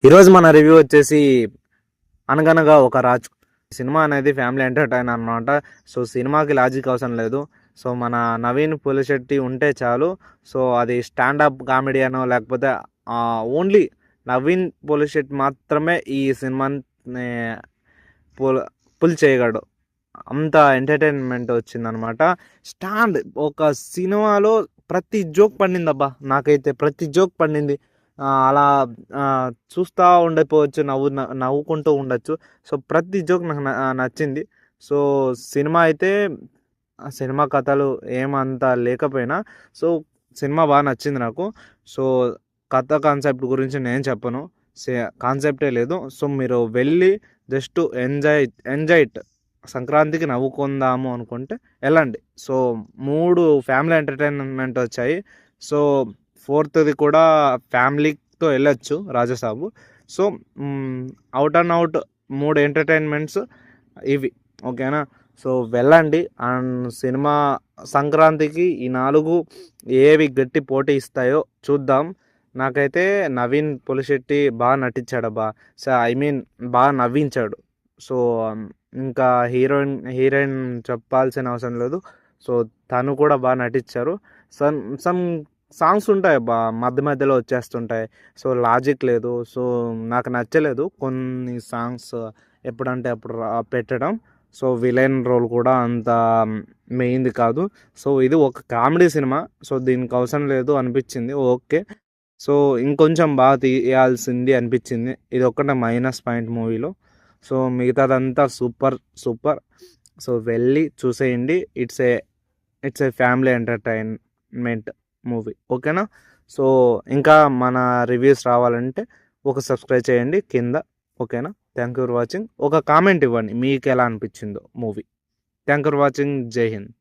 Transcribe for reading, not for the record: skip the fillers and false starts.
ఈరోజు మన రివ్యూ వచ్చేసి అనగనగా ఒక రాజు. సినిమా అనేది ఫ్యామిలీ ఎంటర్టైన్ అనమాట. సో సినిమాకి లాజిక్ అవసరం లేదు. సో మన నవీన్ పులిశెట్టి ఉంటే చాలు. సో అది స్టాండప్ కామెడీ అనో లేకపోతే ఓన్లీ నవీన్ పులిశెట్టి మాత్రమే ఈ సినిమాని పుల్ పుల్ చేయగలడు. అంత ఎంటర్టైన్మెంట్ వచ్చిందనమాట. ఒక సినిమాలో ప్రతి జోక్ పండిందబ్బా, నాకైతే ప్రతి జోక్ పండింది. అలా చూస్తూ ఉండిపోవచ్చు, నవ్వుకుంటూ ఉండొచ్చు. సో ప్రతి జోక్ నాకు నచ్చింది. సో సినిమా అయితే సినిమా కథలు ఏమంత లేకపోయినా సో సినిమా బాగా నచ్చింది నాకు. సో కథ కాన్సెప్ట్ గురించి నేను చెప్పను, కాన్సెప్టే లేదు. సో మీరు వెళ్ళి జస్ట్ ఎంజాయ్ ఇట్. సంక్రాంతికి నవ్వుకుందాము అనుకుంటే వెళ్ళండి. సో 3 ఫ్యామిలీ ఎంటర్టైన్మెంట్ వచ్చాయి. సో 4థది కూడా ఫ్యామిలీతో వెళ్ళొచ్చు, Rajasaab. So out and out 3 entertainments ఇవి, ఓకేనా. సో వెళ్ళండి. అండ్ సినిమా సంక్రాంతికి ఈ 4 ఏవి గట్టి పోటీ ఇస్తాయో చూద్దాం. నాకైతే నవీన్ పులిశెట్టి బాగా నటించాడబ్బా. సో బాగా నవ్వించాడు. సో ఇంకా హీరోయిన్ చెప్పాల్సిన అవసరం లేదు. సో తను కూడా బాగా నటించారు. సమ్ సాంగ్స్ ఉంటాయి బా, మధ్య మధ్యలో వచ్చేస్తుంటాయి. సో లాజిక్ లేదు. సో నాకు నచ్చలేదు కొన్ని సాంగ్స్ ఎప్పుడంటే అప్పుడు పెట్టడం. సో విలన్ రోల్ కూడా అంత మెయిన్ది కాదు. సో ఇది ఒక కామెడీ సినిమా. సో దీనికి అవసరం లేదు అనిపించింది, ఓకే. సో ఇంకొంచెం బాగా తీయాల్సింది అనిపించింది. ఇది ఒక్కటే మైనస్ పాయింట్ మూవీలో. సో మిగతాదంతా సూపర్. సో వెళ్ళి చూసేయండి. It's a family entertainment movie, ఓకేనా. సో ఇంకా మన రివ్యూస్ రావాలంటే ఒక సబ్స్క్రైబ్ చేయండి కింద, ఓకేనా. Thank you for watching. ఒక కామెంట్ ఇవ్వండి మీకు ఎలా అనిపించిందో movie. Thank you for watching. జై హింద్.